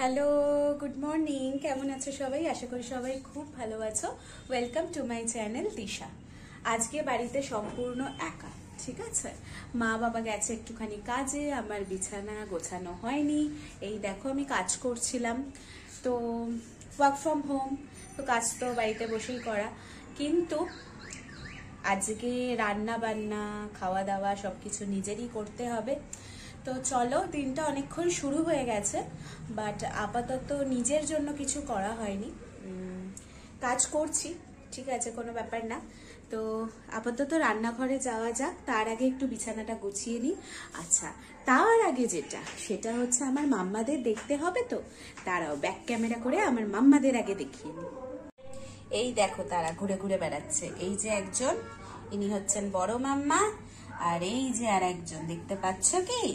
Hello, good morning. কেমন আছো সবাই? আশা করি সবাই খুব ভালো আছো। ওয়েলকাম টু মাই চ্যানেল দিশা। আজকে বাড়িতে সম্পূর্ণ একা, ঠিক আছে। মা বাবা গেছে একটুখানি কাজে, আমার বিছানা গোছানো হয়নি। এই দেখো আমি কাজ করছিলাম, তো ওয়ার্ক ফ্রম হোম, তো কাজ তো বাড়িতে বসেই করা, কিন্তু আজকে রান্না বান্না খাওয়া দাওয়া সবকিছু নিজেরই করতে হবে। তো চলো, দিনটা অনেকক্ষণ শুরু হয়ে গেছে, বাট আপাতত নিজের জন্য কিছু করা হয়নি। কাজ করছি, ঠিক আছে, কোনো ব্যাপার না। তো আপাতত রান্নাঘরে যাওয়া যাক, তার আগে একটু বিছানাটা গুছিয়ে নিই। আচ্ছা, তার আগে সেটা হচ্ছে আমার মাম্মাদের দেখতে হবে, তো তারাও ব্যাক ক্যামেরা করে আমার মাম্মাদের আগে দেখিয়ে নিই। এই দেখো, তারা ঘুরে ঘুরে বেড়াচ্ছে। এই যে একজন, ইনি হচ্ছেন বড় মাম্মা, আর এই যে আর একজন, দেখতে পাচ্ছ কি?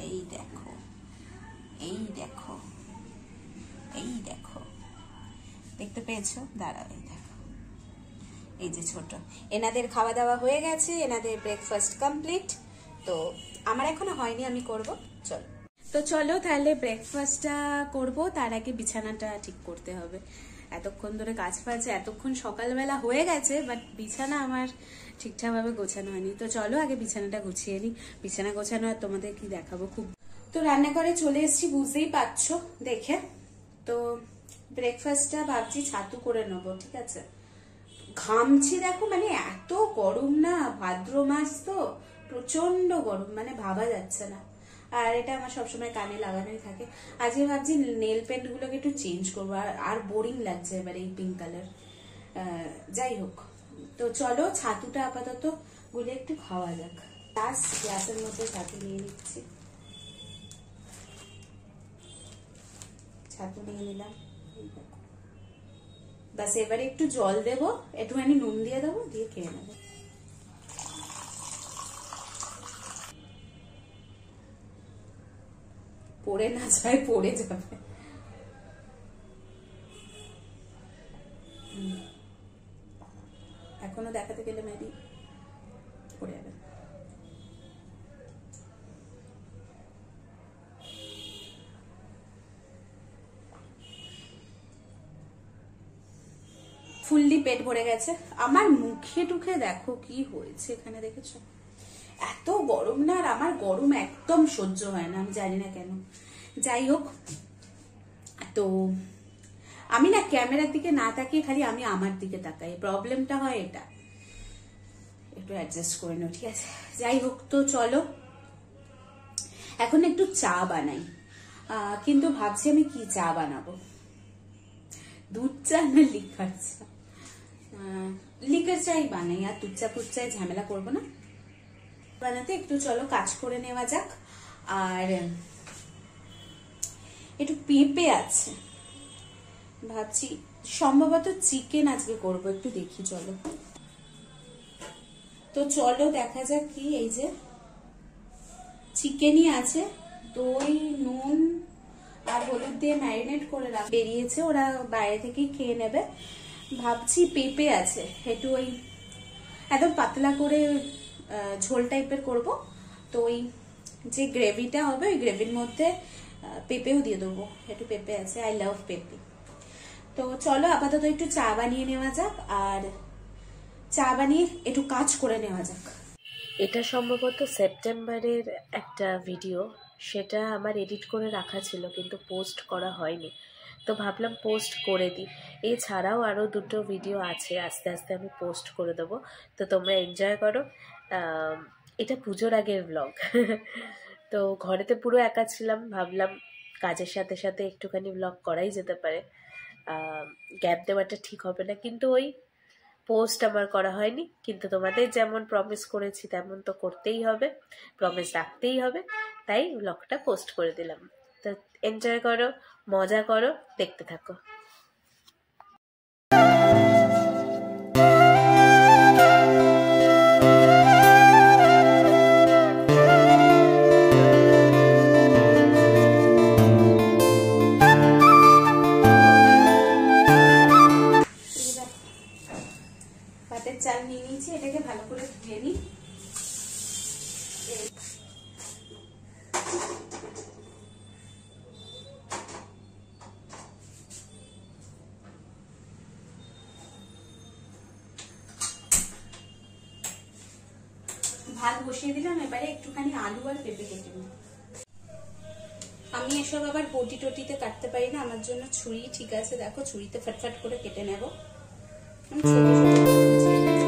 এই দেখো, এই দেখো, এই দেখো, দেখতে পেয়েছো? দাঁড়াও, এই দেখো, এই যে ছোট। এনাদের খাওয়া দাওয়া হয়ে গেছে, এনাদের ব্রেকফাস্ট কমপ্লিট। তো আমার এখনো হয়নি, আমি করব। চলো, তো চলো তাহলে ব্রেকফাস্টটা করব, তার আগে বিছানাটা ঠিক করতে হবে। এতক্ষণ ধরে কাজ ফাজ, এতক্ষণ সকালবেলা হয়ে গেছে, বাট বিছানা আমার ঠিকঠাকভাবে গোছানো হয়নি। তো চলো আগে বিছানাটা গুছিয়ে নিই। বিছানা গোছানো আর তোমাদের কি দেখাবো। খুব তো রান্নাঘরে চলে এসেছি, বুঝতেই পারছো দেখে। তো ব্রেকফাস্টটা ভাবছি ছাতু করে নেবো, ঠিক আছে। ঘামছি দেখো, মানে এত গরম না, ভাদ্র মাস তো প্রচন্ড গরম, মানে ভাবা যাচ্ছে না। আর এটা আমার সবসময় কানে লাগানোই থাকে। আজকে ভাবছি নেল পেন্ট গুলোকে একটু চেঞ্জ করবো, আর বোরিং লাগছে এবার এই পিঙ্ক কালার। যাই হোক, তো চলো ছাতুটা আপাতত গুলে একটু খাওয়া যাক। গ্লাসের মধ্যে ছাতু নিয়ে নিচ্ছি, ছাতু নিয়ে নিলাম। বাস এবারে একটু জল দেবো, একটুখানি নুন দিয়ে দেবো, দিয়ে খেয়ে নেবো। পড়ে না যায়, পড়ে যাবে। এখনো দেখাতে গেলে মেবি পড়ে যাবে। ফুললি পেট ভরে গেছে। আমার মুখে টুখে দেখো কি হয়েছে এখানে, দেখেছো? এত গরম না, আর আমার গরম একদম সহ্য হয় না, আমি জানি না কেন। যাই হোক, তো আমি না ক্যামেরার দিকে না তাকিয়ে খালি আমি আমার দিকে তাকাই, প্রবলেমটা হয় এটা। একটু অ্যাডজাস্ট করে নাও, ঠিক আছে। যাই হোক, তো চলো এখন একটু চা বানাই। কিন্তু ভাবছি আমি কি চা বানাবো, দুধ চা না লিকার চা? লিকার চাই বানাই, আর দুধ চা ফুট চাই ঝামেলা করবো না বানাতে। একটু চলো কাজ করে নেওয়া যাক। আর একটু পেঁপে আছে, ভাবছি সম্ভবত চিকেন আজকে করবো, একটু দেখি চলো। তো চলো দেখা যাক কি। এই যে চিকেনই আছে, দই নুন আর হলুদ দিয়ে ম্যারিনেট করে বেরিয়েছে, ওরা বাইরে থেকেই খেয়ে নেবে। ভাবছি পেঁপে আছে, একটু ওই একদম পাতলা করে ঝোল টাইপের করব। তো ওই যে গ্রেভিটা হবে, ওই গ্রেভির মধ্যে পেঁপেও দিয়ে দেবো। একটু পেঁপে আছে, আই লাভ পেঁপে। তো চলো আপাতত একটু চা বানিয়ে নেওয়া যাক, আর চা বানিয়ে একটু কাজ করে নেওয়া যাক। এটা সম্ভবত সেপ্টেম্বরের একটা ভিডিও, সেটা আমার এডিট করে রাখা ছিল কিন্তু পোস্ট করা হয়নি, তো ভাবলাম পোস্ট করে দিই। এছাড়াও আরও দুটো ভিডিও আছে, আস্তে আস্তে আমি পোস্ট করে দেবো, তো তোমরা এনজয় করো। এটা পুজোর আগের ব্লগ। তো ঘরেতে পুরো একা ছিলাম, ভাবলাম কাজের সাথে সাথে একটুখানি ব্লগ করাই যেতে পারে। গ্যাপ দেওয়াটা ঠিক হবে না, কিন্তু ওই পোস্ট আমার করা হয়নি। কিন্তু তোমাদের যেমন প্রমিস করেছি তেমন তো করতেই হবে, প্রমিস রাখতেই হবে, তাই ব্লগটা পোস্ট করে দিলাম। তো এনজয় করো, মজা করো, দেখতে থাকো। ভাতের চাল নিয়ে নিয়েছি, এটাকে ভালো করে ধুয়ে নিই। ভাত বসিয়ে দিলাম, এবারে একটুখানি আলু আর পেঁপে কেটে নিই। আমি এসব আবার বটি টটিতে কাটতে পারি না, আমার জন্য ছুরি ঠিক আছে। দেখো ছুরিতে ফটফট করে কেটে নেব। আমি ছোট ছোট করে কুচিয়ে নেব।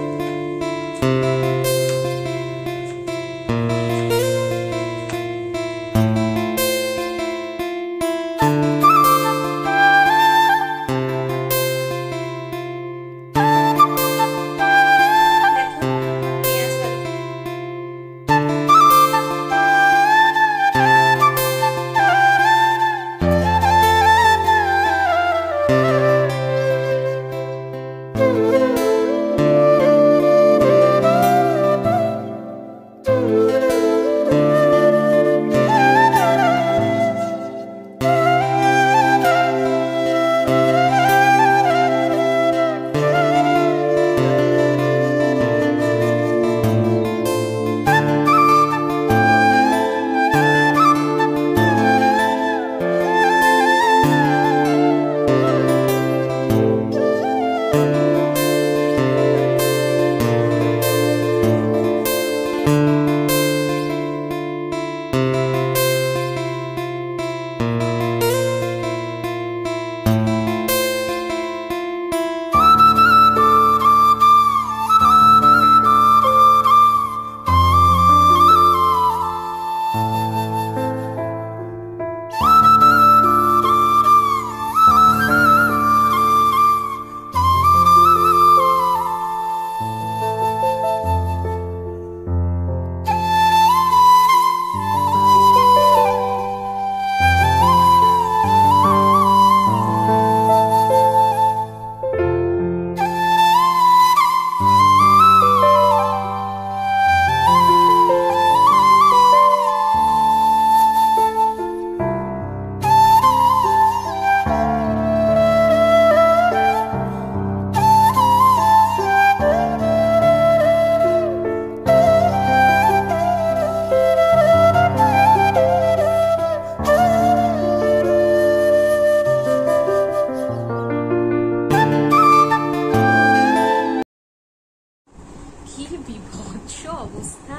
অবস্থা,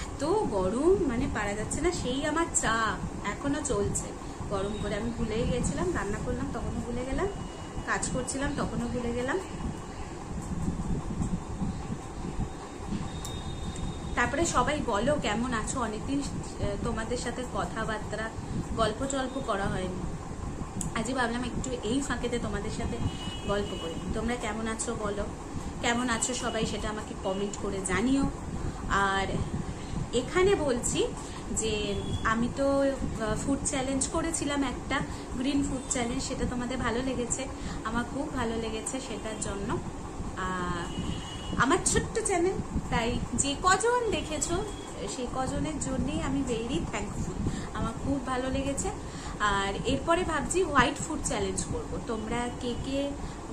এত গরম মানে পারা যাচ্ছে না। সেই আমার চা এখনো চলছে গরম করে, আমি ভুলেই গেছিলাম। রান্না করলাম তখনও ভুলে গেলাম, কাজ করছিলাম তখনও ভুলে গেলাম। তারপরে সবাই বলো কেমন আছো, অনেকদিন তোমাদের সাথে কথাবার্তা গল্প টল্প করা হয়নি। আজই ভাবলাম একটু এই ফাঁকেতে তোমাদের সাথে গল্প করি। তোমরা কেমন আছো বলো, কেমন আছো সবাই সেটা আমাকে কমেন্ট করে জানিও। আর এখানে বলছি যে আমি তো ফুড চ্যালেঞ্জ করেছিলাম, একটা গ্রিন ফুড চ্যালেঞ্জ, সেটা তোমাদের ভালো লেগেছে, আমার খুব ভালো লেগেছে। সেটার জন্য আমার ছোট্ট চ্যানেল, তাই যে কজন দেখেছো সেই কজনের জন্যই আমি ভেরি থ্যাঙ্কফুল, আমার খুব ভালো লেগেছে। আর এরপরে ভাবছি হোয়াইট ফুড চ্যালেঞ্জ করব। তোমরা কে কে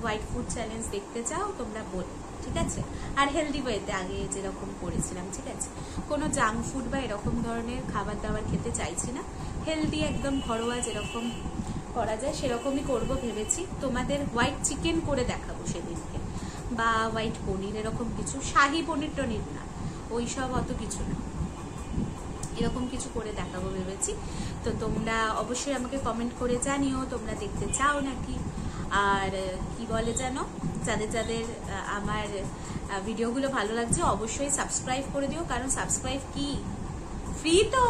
হোয়াইট ফুড চ্যালেঞ্জ দেখতে চাও তোমরা বলো, ঠিক আছে? আর হেলদি ওয়েতে আগে যেরকম করেছিলাম, ঠিক আছে? কোনো জাঙ্ক ফুড বা এরকম ধরনের খাবার দাবার খেতে চাইছি না, হেলদি একদম ঘরোয়া যেরকম করা যায় সেরকমই করব ভেবেছি। তোমাদের হোয়াইট চিকেন করে দেখাবো সেদিনকে, বা হোয়াইট পনির, এরকম কিছু, শাহি পনির টনির না, ওইসব অত কিছু না, এরকম কিছু করে দেখাবো ভেবেছি। তো তোমরা অবশ্যই আমাকে কমেন্ট করে জানিও তোমরা দেখতে চাও নাকি। আর কি বলে জানো, যাদের যাদের আমার ভিডিওগুলো ভালো লাগছে অবশ্যই সাবস্ক্রাইব করে দিও, কারণ সাবস্ক্রাইব কি ফ্রি তো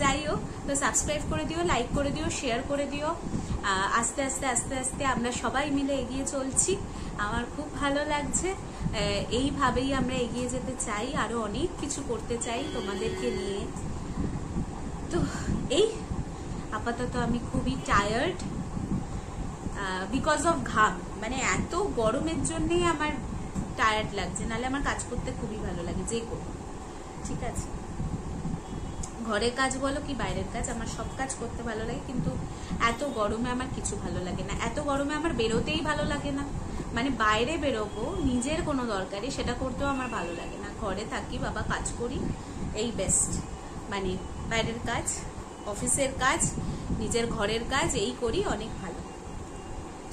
যাই হোক, তো সাবস্ক্রাইব করে দিও, লাইক করে দিও, শেয়ার করে দিও। আস্তে আস্তে আস্তে আস্তে আমরা সবাই মিলে এগিয়ে চলছি, আমার খুব ভালো লাগছে। এইভাবেই আমরা এগিয়ে যেতে চাই, আরো অনেক কিছু করতে চাই তোমাদেরকে নিয়ে। তো এই আপাতত আমি খুবই টায়ার্ড বিকজ অফ ঘাম, মানে এত গরমের জন্যই আমার টায়ার্ড লাগছে, নাহলে আমার কাজ করতে খুবই ভালো লাগে, যে করবো, ঠিক আছে? ঘরের কাজ বলো কি বাইরের কাজ, আমার সব কাজ করতে ভালো লাগে, কিন্তু এত গরমে আমার কিছু ভালো লাগে না। এত গরমে আমার বেরোতেই ভালো লাগে না, মানে বাইরে বেরোবো নিজের কোনো দরকারি, সেটা করতেও আমার ভালো লাগে না। ঘরে থাকি, বাবা কাজ করি, এই বেস্ট। মানে বাইরের কাজ, অফিসের কাজ, নিজের ঘরের কাজ, এই করি, অনেক ভালো।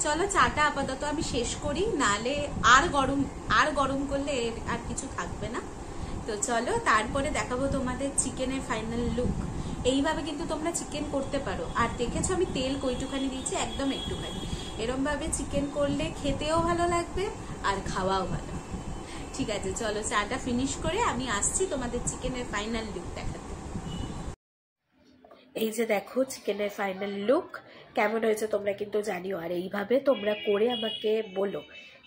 চলো চাটা আপাতত আমি শেষ করি, নালে আর গরম করলে আর কিছু থাকবে না। তো চলো তারপরে দেখাবো তোমাদের চিকেনের ফাইনাল লুক। এইভাবে কিন্তু তোমরা চিকেন করতে পারো। আর দেখেছো আমি তেল কইটুখানি দিয়েছি, একদম একটুখানি। এরম ভাবে চিকেন করলে খেতেও ভালো লাগবে আর খাওয়াও ভালো। ঠিক আছে, চলো চাটা ফিনিশ করে আমি আসছি তোমাদের চিকেনের ফাইনাল লুক দেখাতে। এই যে দেখো চিকেনের ফাইনাল লুক কেমন হয়েছে তোমরা কিন্তু জানিও। আর এইভাবে তোমরা করে আমাকে বলো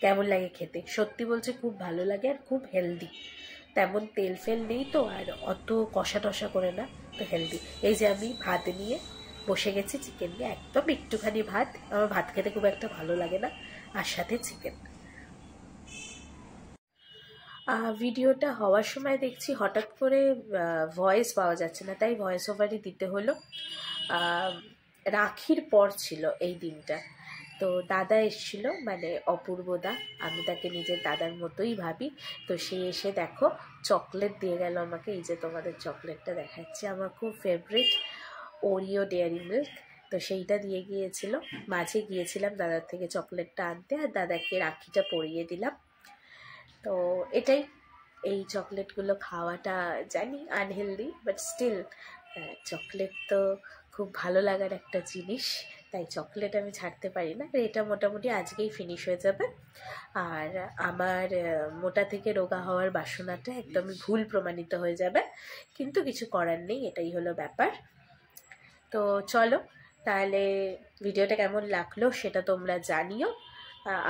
কেমন লাগে খেতে। সত্যি বলছে খুব ভালো লাগে আর খুব হেলদি, তেমন তেল ফেল নেই তো, আর অত কষা টষা করে না, তো হেলদি। এই যে আমি ভাত নিয়ে বসে গেছি, চিকেন নিয়ে, একদম একটুখানি ভাত, আমার ভাত খেতে খুব একটা ভালো লাগে না, আর সাথে চিকেন। ভিডিওটা হওয়ার সময় দেখছি হঠাৎ করে ভয়েস পাওয়া যাচ্ছে না, তাই ভয়েস ওভারই দিতে হলো। রাখির পর ছিল এই দিনটা, তো দাদা এসেছিল, মানে অপূর্বদা, আমি তাকে নিজের দাদার মতোই ভাবি। তো সে এসে দেখো চকলেট দিয়ে গেল আমাকে। এই যে তোমাদের চকলেটটা দেখাচ্ছি, আমার খুব ফেভারিট ওরিও ডেয়ারি মিল্ক। তো সেইটা দিয়ে গিয়েছিল। মাঝে গিয়েছিলাম দাদার থেকে চকলেটটা আনতে, আর দাদাকে রাখিটা পরিয়ে দিলাম। তো এটাই, এই চকলেটগুলো খাওয়াটা জানি আনহেলদি, বাট স্টিল চকলেট তো খুব ভালো লাগার একটা জিনিস, তাই চকলেট আমি ছাড়তে পারি না। এটা মোটামুটি আজকেই ফিনিশ হয়ে যাবে। আর আমার মোটা থেকে রোগা হওয়ার বাসনাটা একদমই ভুল প্রমাণিত হয়ে যাবে, কিন্তু কিছু করার নেই, এটাই হলো ব্যাপার। তো চলো তাহলে ভিডিওটা কেমন লাগলো সেটা তোমরা জানিও।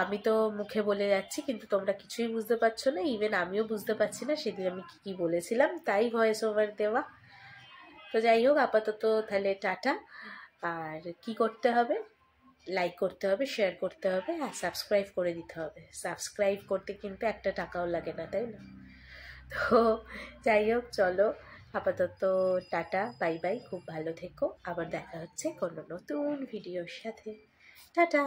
আমি তো মুখে বলে যাচ্ছি, কিন্তু তোমরা কিছুই বুঝতে পারছো না, ইভেন আমিও বুঝতে পারছি না সেদিন আমি কি বলেছিলাম, তাই ভয়েস ওভার দেওয়া। তো যাই হোক, আপাতত তাহলে টাটা। আর কি করতে হবে, লাইক করতে হবে, শেয়ার করতে হবে, আর সাবস্ক্রাইব করে দিতে হবে। সাবস্ক্রাইব করতে কিন্তু একটা টাকাও লাগে না, তাই না? তো যাই হোক, চলো আপাতত টাটা, বাই বাই, খুব ভালো থেকো। আবার দেখা হচ্ছে কোনো নতুন ভিডিওর সাথে। টাটা।